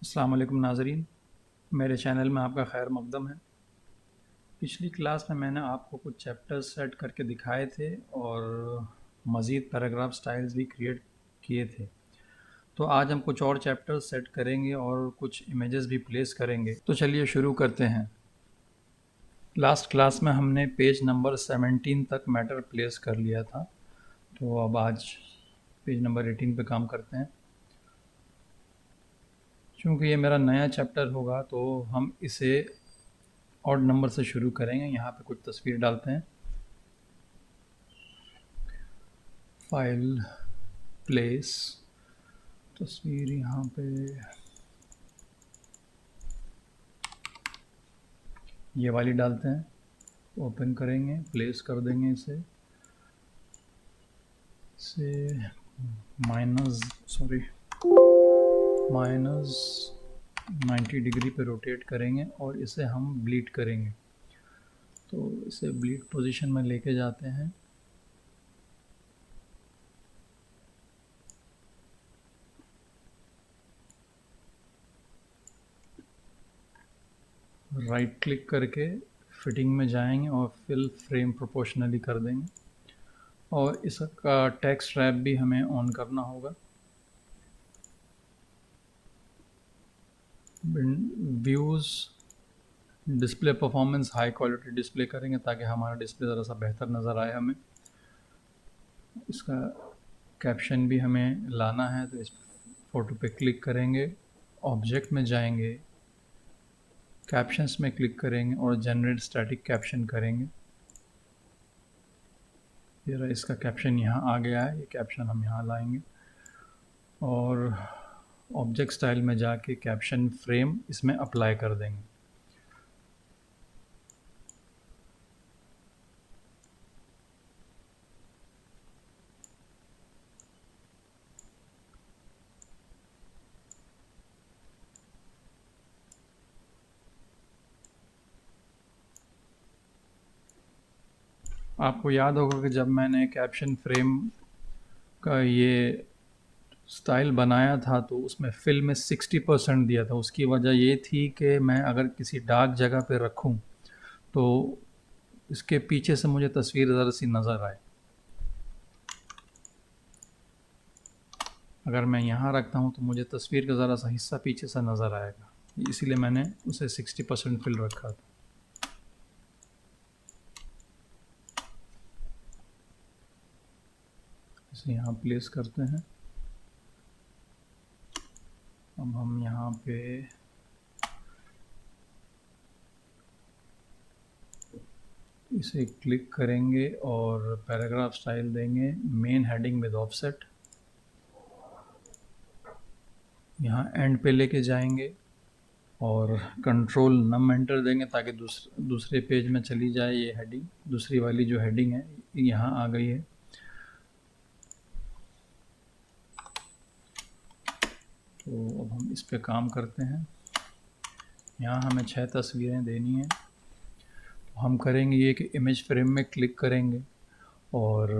अस्सलाम वालेकुम नाज़रीन, मेरे चैनल में आपका खैर मक़दम है। पिछली क्लास में मैंने आपको कुछ चैप्टर्स सेट करके दिखाए थे और मज़ीद पैराग्राफ स्टाइल्स भी क्रिएट किए थे। तो आज हम कुछ और चैप्टर्स सेट करेंगे और कुछ इमेजेस भी प्लेस करेंगे। तो चलिए शुरू करते हैं। लास्ट क्लास में हमने पेज नंबर 17 तक मैटर प्लेस कर लिया था, तो अब आज पेज नंबर 18 पे काम करते हैं। चूँकि ये मेरा नया चैप्टर होगा तो हम इसे ऑड नंबर से शुरू करेंगे। यहाँ पे कुछ तस्वीर डालते हैं। फाइल, प्लेस, तस्वीर यहाँ पे ये वाली डालते हैं। ओपन करेंगे, प्लेस कर देंगे इसे माइनस 90 डिग्री पे रोटेट करेंगे और इसे हम ब्लीड करेंगे। तो इसे ब्लीड पोजीशन में लेके जाते हैं। राइट क्लिक करके फिटिंग में जाएंगे और फिल फ्रेम प्रोपोर्शनली कर देंगे और इसका टेक्स्ट रैप भी हमें ऑन करना होगा। Views display performance high quality display करेंगे ताकि हमारा डिस्प्ले ज़रा सा बेहतर नज़र आए हमें। इसका कैप्शन भी हमें लाना है, तो इस फ़ोटो पे क्लिक करेंगे, ऑब्जेक्ट में जाएंगे, कैप्शंस में क्लिक करेंगे और जनरेट स्टैटिक कैप्शन करेंगे। ये रहा, इसका कैप्शन यहाँ आ गया है। ये कैप्शन हम यहाँ लाएंगे और ऑब्जेक्ट स्टाइल में जाके कैप्शन फ्रेम इसमें अप्लाई कर देंगे। आपको याद होगा कि जब मैंने कैप्शन फ्रेम का ये स्टाइल बनाया था तो उसमें फिल में 60% दिया था। उसकी वजह ये थी कि मैं अगर किसी डार्क जगह पे रखूं तो इसके पीछे से मुझे तस्वीर ज़रा सी नज़र आए। अगर मैं यहाँ रखता हूँ तो मुझे तस्वीर का ज़रा सा हिस्सा पीछे से नज़र आएगा, इसीलिए मैंने उसे 60% फिल रखा था। इसे यहाँ प्लेस करते हैं। अब हम यहाँ पे इसे क्लिक करेंगे और पैराग्राफ स्टाइल देंगे, मेन हेडिंग विद ऑफसेट। यहाँ एंड पे लेके जाएंगे और कंट्रोल नम एंटर देंगे ताकि दूसरे पेज में चली जाए ये हेडिंग। दूसरी वाली जो हेडिंग है यहाँ आ गई है। तो अब हम इस पे काम करते हैं। यहाँ हमें 6 तस्वीरें देनी हैं। तो हम करेंगे ये कि इमेज फ्रेम में क्लिक करेंगे और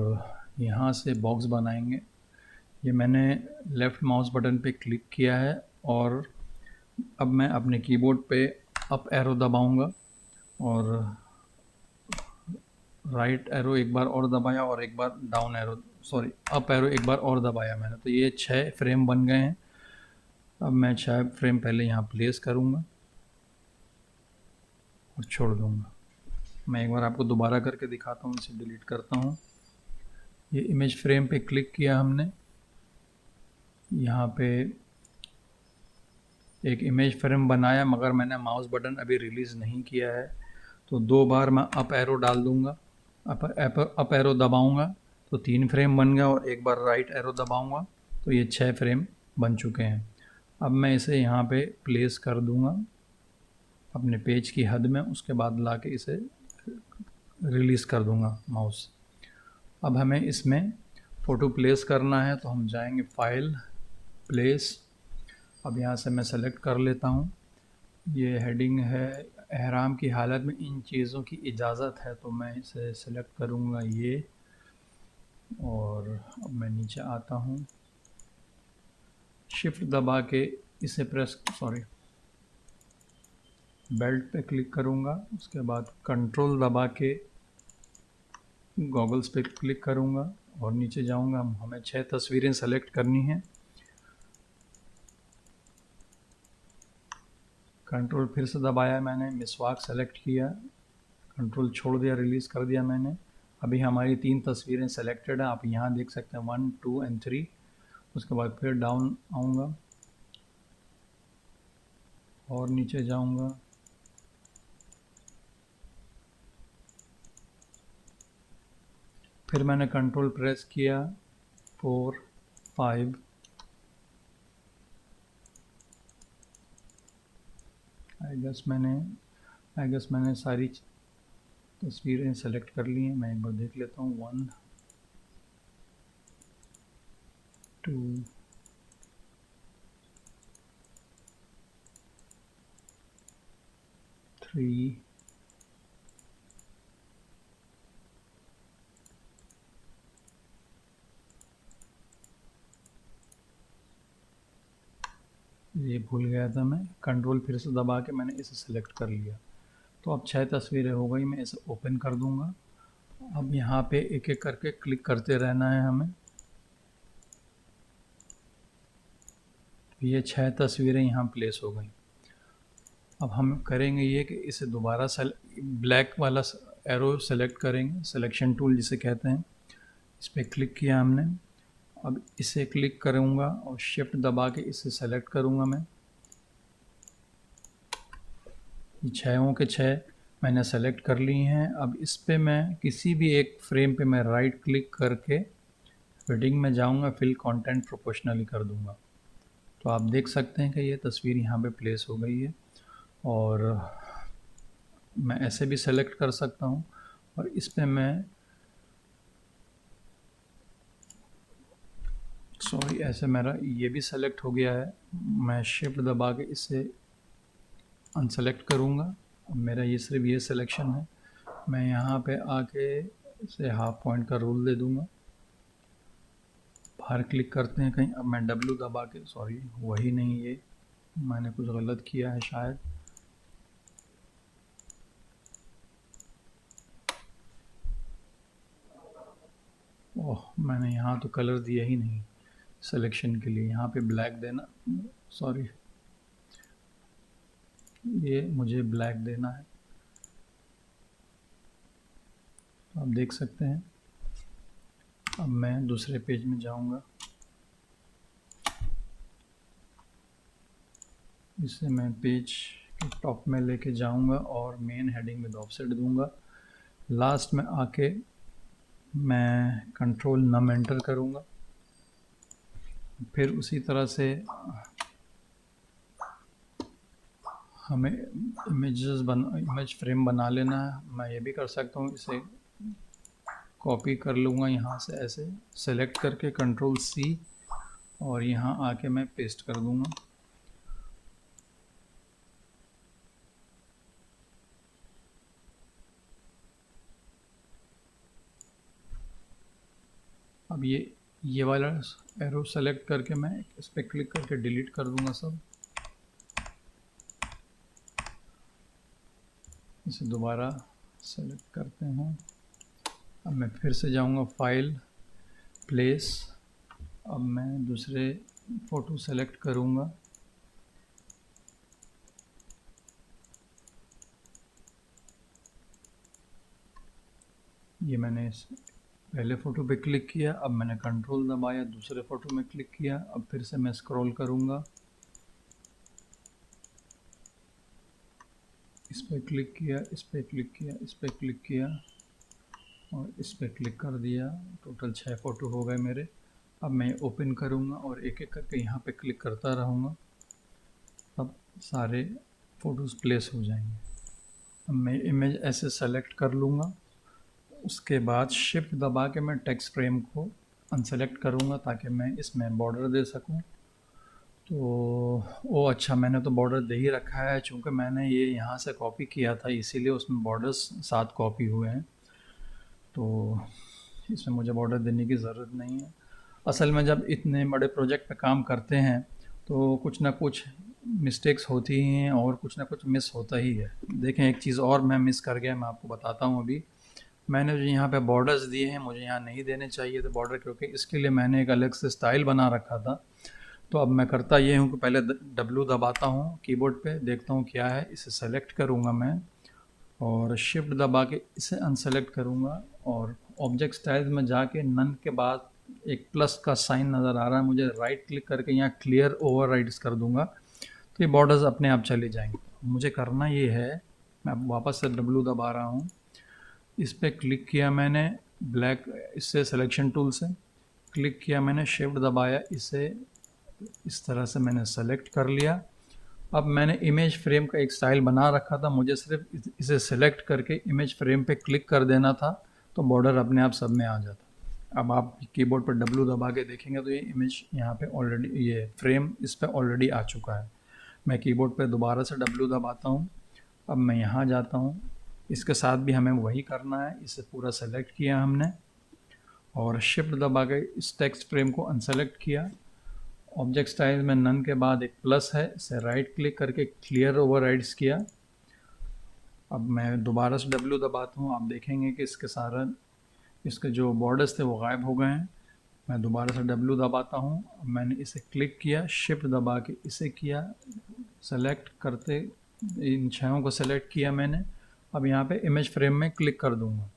यहाँ से बॉक्स बनाएंगे। ये मैंने लेफ़्ट माउस बटन पे क्लिक किया है और अब मैं अपने कीबोर्ड पे अप एरो दबाऊंगा और राइट एरो एक बार और दबाया और एक बार डाउन एरो अप एरो एक बार और दबाया मैंने। तो ये 6 फ्रेम बन गए हैं। अब मैं 6 फ्रेम पहले यहाँ प्लेस करूँगा और छोड़ दूँगा। मैं एक बार आपको दोबारा करके दिखाता हूँ। इसे डिलीट करता हूँ। ये इमेज फ्रेम पे क्लिक किया हमने। यहाँ पे एक इमेज फ्रेम बनाया मगर मैंने माउस बटन अभी रिलीज़ नहीं किया है, तो 2 बार मैं अप एरो डाल दूँगा। अप एरो दबाऊँगा तो 3 फ्रेम बन गया और एक बार राइट एरो दबाऊँगा तो ये 6 फ्रेम बन चुके हैं। अब मैं इसे यहाँ पे प्लेस कर दूँगा अपने पेज की हद में, उसके बाद ला के इसे रिलीज़ कर दूँगा माउस। अब हमें इसमें फ़ोटो प्लेस करना है तो हम जाएंगे फाइल, प्लेस। अब यहाँ से मैं सेलेक्ट कर लेता हूँ। ये हेडिंग है एहराम की हालत में इन चीज़ों की इजाज़त है, तो मैं इसे सेलेक्ट करूँगा ये। और अब मैं नीचे आता हूँ, शिफ्ट दबा के इसे बेल्ट पे क्लिक करूँगा, उसके बाद कंट्रोल दबा के गॉगल्स पे क्लिक करूँगा और नीचे जाऊँगा। हमें 6 तस्वीरें सेलेक्ट करनी हैं। कंट्रोल फिर से दबाया मैंने, मिसवाक सेलेक्ट किया, कंट्रोल छोड़ दिया, रिलीज़ कर दिया मैंने। अभी हमारी 3 तस्वीरें सेलेक्टेड हैं, आप यहाँ देख सकते हैं 1, 2 एंड 3। उसके बाद फिर डाउन आऊँगा और नीचे जाऊँगा, फिर मैंने कंट्रोल प्रेस किया 4, 5, आई गेस मैंने सारी तस्वीरें सेलेक्ट कर ली हैं। मैं एक बार देख लेता हूँ। 1, 2, 3, ये भूल गया था मैं। कंट्रोल फिर से दबा के मैंने इसे सेलेक्ट कर लिया। तो अब 6 तस्वीरें हो गई। मैं इसे ओपन कर दूंगा। अब यहाँ पे एक एक करके क्लिक करते रहना है हमें। ये 6 तस्वीरें यहाँ प्लेस हो गई। अब हम करेंगे ये कि इसे दोबारा ब्लैक वाला एरो सेलेक्ट करेंगे, सिलेक्शन टूल जिसे कहते हैं। इस पर क्लिक किया हमने। अब इसे क्लिक करूँगा और शिफ्ट दबा के इसे सेलेक्ट करूँगा मैं। ये 6 के 6 मैंने सेलेक्ट कर ली हैं। अब इस पे मैं किसी भी एक फ्रेम पे मैं राइट क्लिक करके फिटिंग में जाऊँगा, फिल कंटेंट प्रोपोर्शनली कर दूँगा। तो आप देख सकते हैं कि ये तस्वीर यहाँ पे प्लेस हो गई है। और मैं ऐसे भी सेलेक्ट कर सकता हूँ और इस पे मैं ऐसे मेरा ये भी सेलेक्ट हो गया है। मैं शिफ्ट दबा के इसे अनसेलेक्ट करूँगा। अब मेरा ये सिर्फ ये सिलेक्शन है। मैं यहाँ पे आके इसे हाफ पॉइंट का रूल दे दूँगा। बाहर क्लिक करते हैं कहीं। अब मैं W दबा के वही नहीं, ये मैंने कुछ गलत किया है शायद। ओह, मैंने यहाँ तो कलर दिया ही नहीं सिलेक्शन के लिए। यहाँ पे ब्लैक देना, ये मुझे ब्लैक देना है। आप देख सकते हैं। अब मैं दूसरे पेज में जाऊंगा, इसे मैं पेज के टॉप में लेके जाऊंगा और मेन हेडिंग विद ऑफसेट दूंगा। लास्ट में आके मैं कंट्रोल नम एंटर करूंगा। फिर उसी तरह से हमें इमेज फ्रेम बना लेना है। मैं ये भी कर सकता हूँ, इसे कॉपी कर लूँगा यहाँ से, ऐसे सेलेक्ट करके कंट्रोल C और यहाँ आके मैं पेस्ट कर दूँगा। अब ये वाला एरो सेलेक्ट करके मैं इस पर क्लिक करके डिलीट कर दूँगा सब। इसे दोबारा सेलेक्ट करते हैं। अब मैं फिर से जाऊँगा फाइल, प्लेस। अब मैं दूसरे फ़ोटो सेलेक्ट करूँगा। ये मैंने पहले फ़ोटो पे क्लिक किया। अब मैंने कंट्रोल दबाया, दूसरे फ़ोटो में क्लिक किया। अब फिर से मैं स्क्रॉल करूँगा, इस पर क्लिक किया, इस पर क्लिक किया, इस पर क्लिक किया और इस पर क्लिक कर दिया। टोटल 6 फ़ोटो हो गए मेरे। अब मैं ओपन करूँगा और एक एक करके यहाँ पे क्लिक करता रहूँगा। अब सारे फ़ोटोज़ प्लेस हो जाएंगे। अब मैं इमेज ऐसे सेलेक्ट कर लूँगा। उसके बाद शिफ्ट दबा के मैं टेक्स्ट फ्रेम को अनसेलेक्ट करूँगा ताकि मैं इसमें बॉर्डर दे सकूँ। तो अच्छा, मैंने तो बॉर्डर दे ही रखा है। चूँकि मैंने ये यहाँ से कॉपी किया था इसीलिए उसमें बॉर्डर्स साथ कॉपी हुए हैं, तो इसमें मुझे बॉर्डर देने की ज़रूरत नहीं है। असल में जब इतने बड़े प्रोजेक्ट पे काम करते हैं तो कुछ ना कुछ मिस्टेक्स होती ही हैं और कुछ ना कुछ मिस होता ही है। देखें, एक चीज़ और मैं मिस कर गया, मैं आपको बताता हूँ अभी। मैंने जो यहाँ पे बॉर्डर्स दिए हैं, मुझे यहाँ नहीं देने चाहिए थे बॉर्डर, क्योंकि इसके लिए मैंने एक अलग से स्टाइल बना रखा था। तो अब मैं करता ये हूँ कि पहले W दबाता हूँ कीबोर्ड पे, देखता हूँ क्या है, इसे सेलेक्ट करूँगा मैं और शिफ्ट दबा के इसे अनसेलेक्ट करूँगा और ऑब्जेक्ट स्टाइल्स में जाके नन के बाद एक प्लस का साइन नज़र आ रहा है, मुझे राइट क्लिक करके यहाँ क्लियर ओवरराइड्स कर दूँगा, तो ये बॉर्डर्स अपने आप चले जाएंगे। मुझे करना ये है, मैं वापस से W दबा रहा हूँ, इस पर क्लिक किया मैंने ब्लैक, इससे सिलेक्शन टूल से क्लिक किया मैंने, शिफ्ट दबाया, इसे इस तरह से मैंने सेलेक्ट कर लिया। अब मैंने इमेज फ्रेम का एक स्टाइल बना रखा था, मुझे सिर्फ इसे सेलेक्ट करके इमेज फ्रेम पे क्लिक कर देना था, तो बॉर्डर अपने आप सब में आ जाता। अब आप कीबोर्ड पर W दबा के देखेंगे तो ये इमेज यहाँ पे ऑलरेडी, ये फ्रेम इस पर ऑलरेडी आ चुका है। मैं कीबोर्ड पे दोबारा से W दबाता हूँ। अब मैं यहाँ जाता हूँ, इसके साथ भी हमें वही करना है, इसे पूरा सेलेक्ट किया हमने और शिफ्ट दबा के इस टेक्स्ट फ्रेम को अनसेलेक्ट किया। ऑब्जेक्ट स्टाइल में नन के बाद एक प्लस है, इसे राइट क्लिक करके क्लियर ओवरराइड्स किया। अब मैं दोबारा से W दबाता हूँ, आप देखेंगे कि इसके जो बॉर्डर्स थे वो गायब हो गए हैं। मैं दोबारा से W दबाता हूँ, अब मैंने इसे क्लिक किया, शिफ्ट दबा के इसे किया, सेलेक्ट करते इन छयों को सेलेक्ट किया मैंने। अब यहाँ पे इमेज फ्रेम में क्लिक कर दूँगा,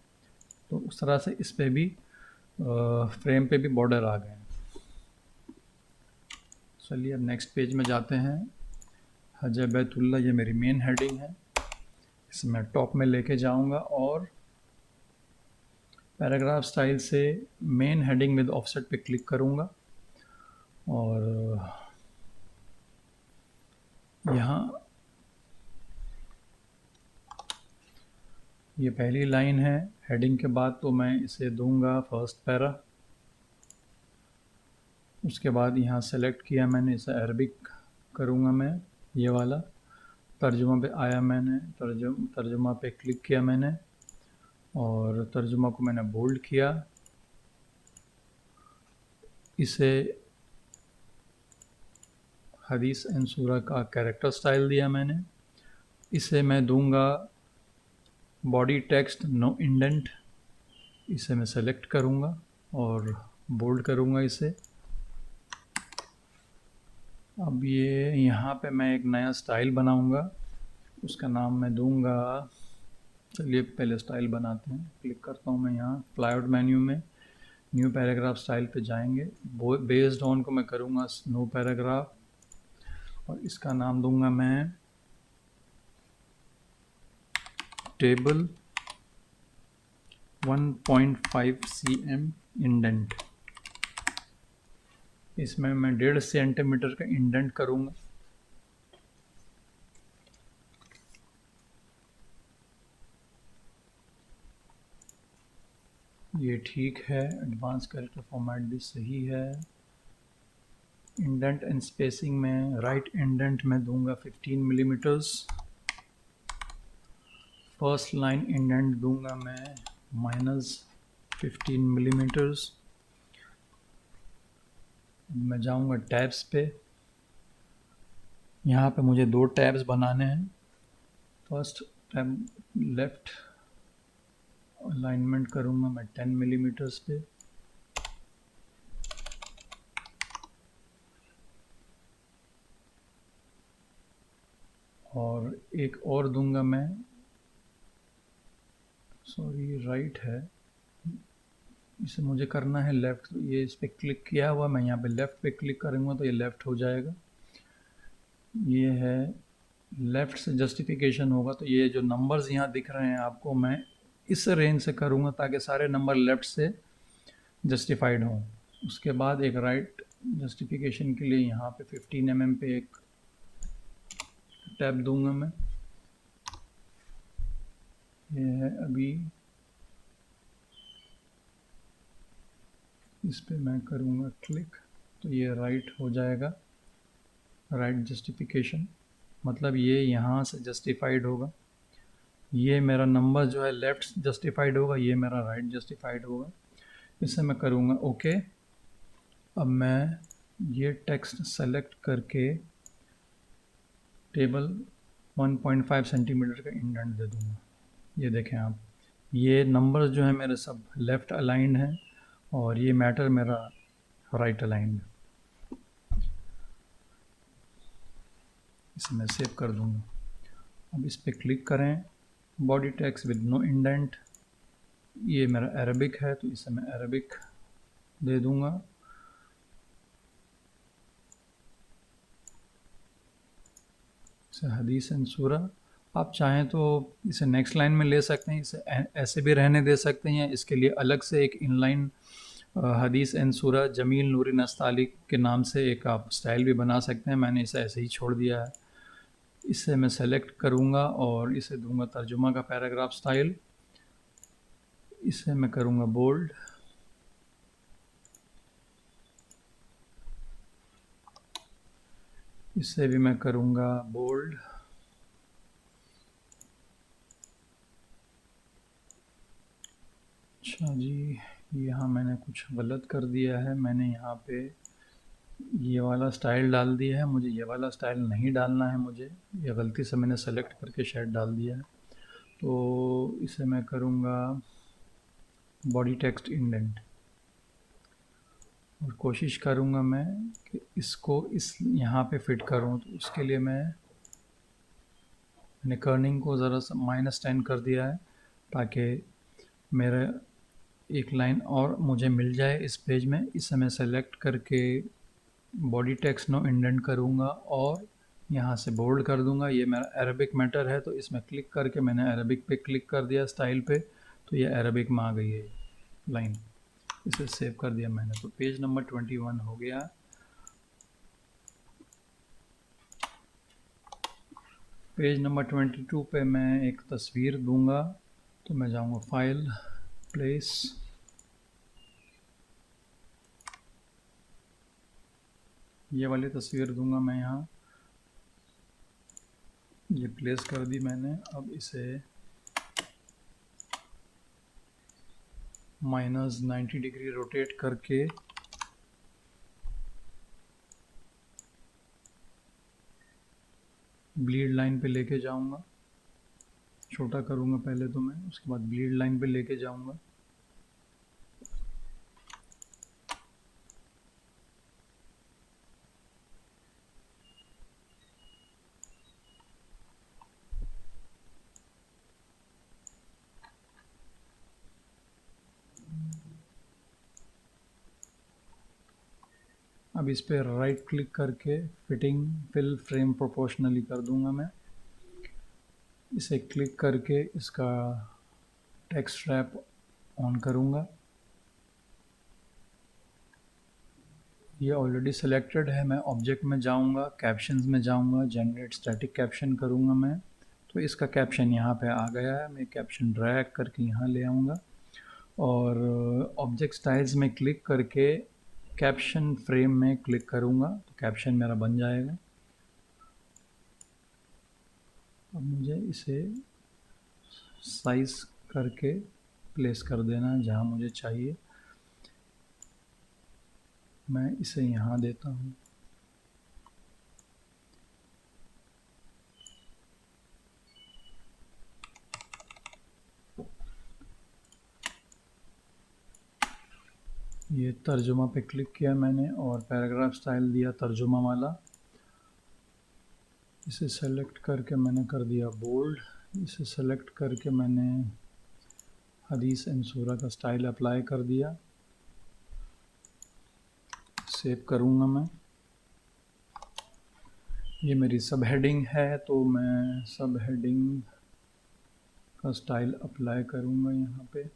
तो उस तरह से इस पे भी फ्रेम पे भी बॉर्डर आ गए हैं। चलिए अब नेक्स्ट पेज में जाते हैं। हज बैतुल्ला, ये मेरी मेन हेडिंग है, इसे मैं टॉप में लेके जाऊंगा और पैराग्राफ स्टाइल से मेन हेडिंग विद ऑफसेट पे क्लिक करूंगा और यहाँ ये पहली लाइन है हेडिंग के बाद, तो मैं इसे दूंगा फर्स्ट पैरा। उसके बाद यहाँ सेलेक्ट किया मैंने, इसे अरबिक करूँगा मैं, ये वाला। तर्जुमा पे आया मैंने, तर्जुमा पे क्लिक किया मैंने और तर्जुमा को मैंने बोल्ड किया। इसे हदीस एंड सूरा का कैरेक्टर स्टाइल दिया मैंने। इसे मैं दूंगा बॉडी टेक्स्ट नो इंडेंट, इसे मैं सेलेक्ट करूँगा और बोल्ड करूँगा इसे। अब ये यहाँ पे मैं एक नया स्टाइल बनाऊँगा, उसका नाम मैं दूंगा, चलिए पहले स्टाइल बनाते हैं। क्लिक करता हूँ मैं यहाँ फ्लाईआउट मेन्यू में, न्यू पैराग्राफ स्टाइल पे जाएंगे, बेस्ड ऑन को मैं करूँगा नो पैराग्राफ और इसका नाम दूंगा मैं टेबल 1.5 cm इंडेंट। इसमें मैं 1.5 सेंटीमीटर का इंडेंट करूँगा। ये ठीक है, एडवांस कैरेक्टर फॉर्मेट भी सही है। इंडेंट एंड स्पेसिंग में राइट इंडेंट में दूंगा 15 मिलीमीटर्स। फर्स्ट लाइन इंडेंट दूंगा मैं -15 मिलीमीटर्स। मैं जाऊंगा टैब्स पे, यहाँ पे मुझे 2 टैब्स बनाने हैं। फर्स्ट टैब लेफ्ट अलाइनमेंट करूँगा मैं 10 मिलीमीटर्स पे, और एक और दूंगा मैं, सॉरी राइट है, इसे मुझे करना है लेफ़्ट। ये इस पर क्लिक किया हुआ, मैं यहाँ पे लेफ़्ट पे क्लिक करूँगा तो ये लेफ़्ट हो जाएगा। ये है लेफ़्ट से जस्टिफिकेशन होगा, तो ये जो नंबर्स यहाँ दिख रहे हैं आपको, मैं इस रेंज से करूँगा ताकि सारे नंबर लेफ़्ट से जस्टिफाइड हों। उसके बाद एक राइट जस्टिफिकेशन के लिए यहाँ पे 15 mm पे एक टैब दूंगा मैं। ये है, अभी इस पे मैं करूँगा क्लिक तो ये राइट हो जाएगा, राइट जस्टिफिकेशन, मतलब ये यहाँ से जस्टिफाइड होगा। ये मेरा नंबर जो है लेफ़्ट जस्टिफाइड होगा, ये मेरा राइट जस्टिफाइड होगा। इसे मैं करूँगा ओके। अब मैं ये टेक्स्ट सेलेक्ट करके टेबल 1.5 सेंटीमीटर का इंडेंट दे दूँगा। ये देखें आप, ये नंबर्स जो हैं मेरे सब लेफ़्ट अलाइंड हैं और ये मैटर मेरा राइट अलाइंड है। इसे मैं सेव कर दूँगा। अब इस पर क्लिक करें, body text with no indent, ये मेरा अरबिक है तो इसे मैं अरबिक दे दूँगा। इसे हदीस एंड सूरा, आप चाहें तो इसे नेक्स्ट लाइन में ले सकते हैं, इसे ऐसे भी रहने दे सकते हैं। इसके लिए अलग से एक इनलाइन हदीस एंड सूरा जमील नूरी नस्ताली के नाम से एक आप स्टाइल भी बना सकते हैं। मैंने इसे ऐसे ही छोड़ दिया है। इसे मैं सेलेक्ट करूँगा और इसे दूंगा तर्जुमा का पैराग्राफ स्टाइल। इसे मैं करूँगा बोल्ड, इसे भी मैं करूँगा बोल्ड। अच्छा जी, यहाँ मैंने कुछ गलत कर दिया है। मैंने यहाँ पे ये वाला स्टाइल डाल दिया है, मुझे ये वाला स्टाइल नहीं डालना है। मुझे ये गलती से मैंने सेलेक्ट करके शायद डाल दिया है। तो इसे मैं करूँगा बॉडी टेक्स्ट इंडेंट और कोशिश करूँगा मैं कि इसको इस यहाँ पे फिट करूँ। तो उसके लिए मैंने कर्निंग को ज़रा सा -10 कर दिया है ताकि मेरा एक लाइन और मुझे मिल जाए इस पेज में। इसे मैं सेलेक्ट करके बॉडी टेक्स्ट नो इंडेंट करूँगा और यहाँ से बोल्ड कर दूँगा। ये मेरा अरबिक मैटर है तो इसमें क्लिक करके मैंने अरबिक पे क्लिक कर दिया स्टाइल पे, तो ये अरबिक में आ गई है लाइन। इसे सेव कर दिया मैंने, तो पेज नंबर 21 हो गया। पेज नंबर 22 पे मैं एक तस्वीर दूंगा, तो मैं जाऊंगा फाइल, प्लेस, ये वाली तस्वीर दूंगा मैं यहाँ। ये प्लेस कर दी मैंने। अब इसे -90 डिग्री रोटेट करके ब्लीड लाइन पे लेके जाऊंगा। छोटा करूंगा पहले तो मैं, उसके बाद ब्लीड लाइन पे लेके जाऊंगा। अब इस पे राइट क्लिक करके फिटिंग फिल फ्रेम प्रोपोर्शनली कर दूंगा मैं। इसे क्लिक करके इसका टेक्स्ट रैप ऑन करूंगा। ये ऑलरेडी सिलेक्टेड है। मैं ऑब्जेक्ट में जाऊंगा, कैप्शंस में जाऊंगा, जनरेट स्टैटिक कैप्शन करूंगा मैं। तो इसका कैप्शन यहाँ पे आ गया है। मैं कैप्शन ड्रैग करके यहाँ ले आऊँगा और ऑब्जेक्ट स्टाइल्स में क्लिक करके कैप्शन फ्रेम में क्लिक करूँगा तो कैप्शन मेरा बन जाएगा। अब मुझे इसे साइज करके प्लेस कर देना है जहाँ मुझे चाहिए। मैं इसे यहाँ देता हूँ। ये तर्जुमा पे क्लिक किया मैंने और पैराग्राफ स्टाइल दिया तर्जुमा वाला। इसे सेलेक्ट करके मैंने कर दिया बोल्ड। इसे सेलेक्ट करके मैंने हदीस एंड सूरा का स्टाइल अप्लाई कर दिया। सेव करूँगा मैं। ये मेरी सब हेडिंग है तो मैं सब हेडिंग का स्टाइल अप्लाई करूँगा यहाँ पे।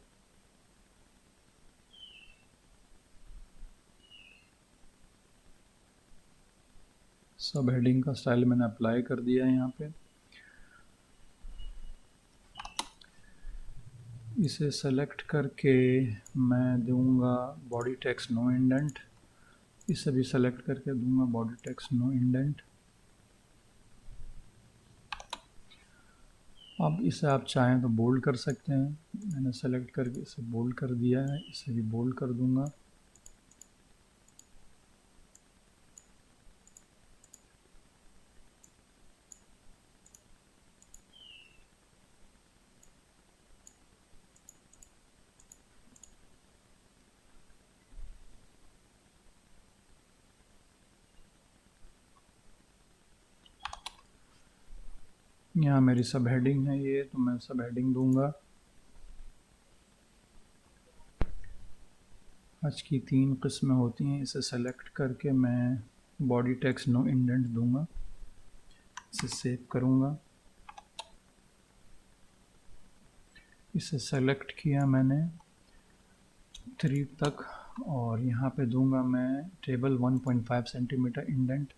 सब हेडिंग का स्टाइल मैंने अप्लाई कर दिया है यहाँ पे। इसे सेलेक्ट करके मैं दूंगा बॉडी टेक्स्ट नो इंडेंट। इसे भी सेलेक्ट करके दूंगा बॉडी टेक्स्ट नो इंडेंट। अब इसे आप चाहें तो बोल्ड कर सकते हैं। मैंने सेलेक्ट करके इसे बोल्ड कर दिया है। इसे भी बोल्ड कर दूंगा। यहाँ मेरी सब हेडिंग है ये, तो मैं सब हेडिंग दूंगा। आज की 3 किस्में होती हैं, इसे सेलेक्ट करके मैं बॉडी टेक्स्ट नो इंडेंट दूंगा, इसे सेव करूंगा। इसे सेलेक्ट किया मैंने 3 तक, और यहाँ पे दूंगा मैं टेबल 1.5 सेंटीमीटर इंडेंट।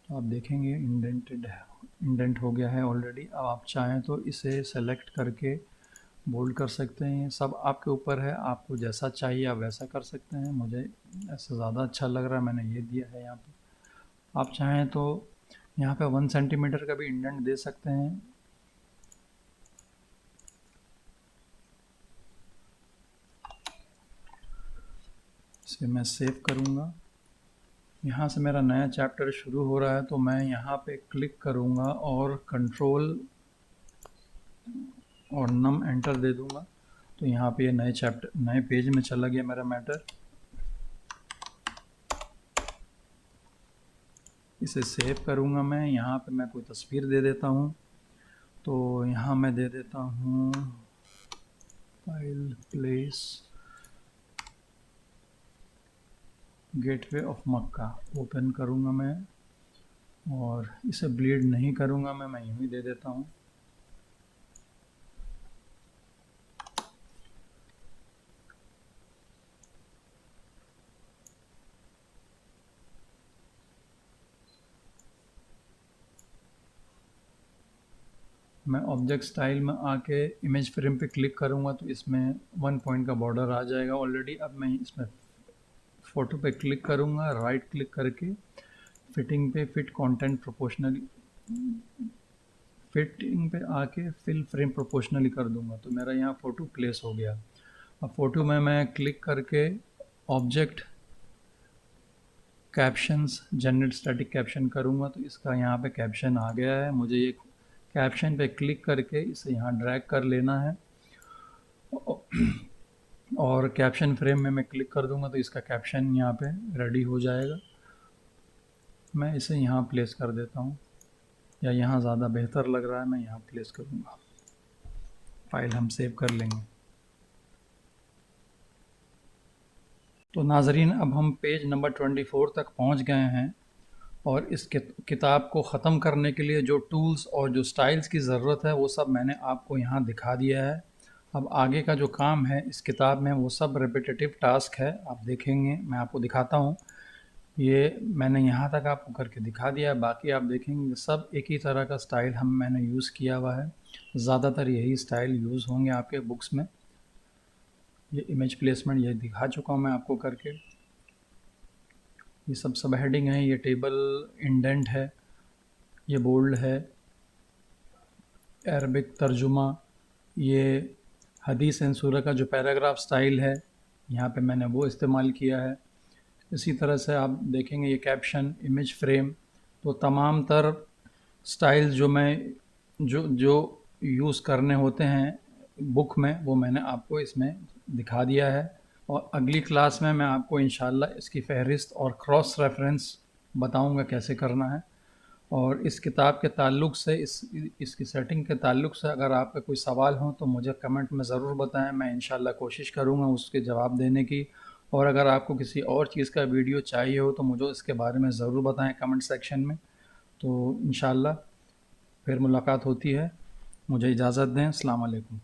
तो आप देखेंगे इंडेंट हो गया है ऑलरेडी। अब आप चाहें तो इसे सेलेक्ट करके बोल्ड कर सकते हैं, ये सब आपके ऊपर है, आपको जैसा चाहिए आप वैसा कर सकते हैं। मुझे ऐसा ज़्यादा अच्छा लग रहा है, मैंने ये दिया है यहाँ पे। आप चाहें तो यहाँ पे 1 सेंटीमीटर का भी इंडेंट दे सकते हैं। इसे मैं सेव करूँगा। यहाँ से मेरा नया चैप्टर शुरू हो रहा है, तो मैं यहाँ पे क्लिक करूँगा और कंट्रोल और नम एंटर दे दूँगा। तो यहाँ पे ये नए पेज में चला गया मेरा मैटर। इसे सेव करूँगा मैं। यहाँ पे मैं कोई तस्वीर दे देता हूँ, तो यहाँ मैं दे देता हूँ file place gateway of Mecca. Open करूँगा मैं, और इसे ब्लीड नहीं करूँगा मैं यूँ ही दे देता हूँ। मैं ऑब्जेक्ट स्टाइल में आके इमेज फ्रेम पे क्लिक करूँगा, तो इसमें 1 पॉइंट का बॉर्डर आ जाएगा ऑलरेडी। अब मैं इसमें फ़ोटो पे क्लिक करूँगा, राइट क्लिक करके फिटिंग पे फिट कंटेंट प्रोपोर्शनली, फिटिंग पे आके फिल फ्रेम प्रोपोर्शनली कर दूंगा। तो मेरा यहाँ फ़ोटो प्लेस हो गया। अब फ़ोटो में मैं क्लिक करके object captions generate static caption करूँगा, तो इसका यहाँ पे कैप्शन आ गया है। मुझे ये कैप्शन पे क्लिक करके इसे यहाँ ड्रैग कर लेना है, और कैप्शन फ्रेम में मैं क्लिक कर दूंगा तो इसका कैप्शन यहाँ पे रेडी हो जाएगा। मैं इसे यहाँ प्लेस कर देता हूँ, या यहाँ ज़्यादा बेहतर लग रहा है, मैं यहाँ प्लेस करूँगा। फाइल हम सेव कर लेंगे। तो नाजरीन, अब हम पेज नंबर 24 तक पहुँच गए हैं, और इस किताब को ख़त्म करने के लिए जो टूल्स और जो स्टाइल्स की ज़रूरत है वो सब मैंने आपको यहाँ दिखा दिया है। अब आगे का जो काम है इस किताब में वो सब रिपीटेटिव टास्क है, आप देखेंगे। मैं आपको दिखाता हूँ, ये मैंने यहाँ तक आपको करके दिखा दिया है। बाकी आप देखेंगे सब एक ही तरह का स्टाइल मैंने यूज़ किया हुआ है। ज़्यादातर यही स्टाइल यूज़ होंगे आपके बुक्स में। ये इमेज प्लेसमेंट ये दिखा चुका हूँ मैं आपको करके। ये सब हेडिंग है, ये टेबल इंडेंट है, ये बोल्ड है, अरबिक तर्जुमा, ये हदीस एंड सूरह का जो पैराग्राफ स्टाइल है यहाँ पे मैंने वो इस्तेमाल किया है। इसी तरह से आप देखेंगे ये कैप्शन, इमेज फ्रेम, तो तमाम तर स्टाइल जो मैं जो यूज़ करने होते हैं बुक में वो मैंने आपको इसमें दिखा दिया है। और अगली क्लास में मैं आपको इंशाल्लाह इसकी फ़हरिस्त और क्रॉस रेफरेंस बताऊंगा कैसे करना है। और इस किताब के ताल्लुक़ से इसकी सेटिंग के ताल्लुक़ से अगर आपका कोई सवाल हो तो मुझे कमेंट में ज़रूर बताएं, मैं इंशाल्लाह कोशिश करूँगा उसके जवाब देने की। और अगर आपको किसी और चीज़ का वीडियो चाहिए हो तो मुझे इसके बारे में ज़रूर बताएं कमेंट सेक्शन में। तो इंशाल्लाह फिर मुलाकात होती है। मुझे इजाज़त दें। अस्सलाम वालेकुम।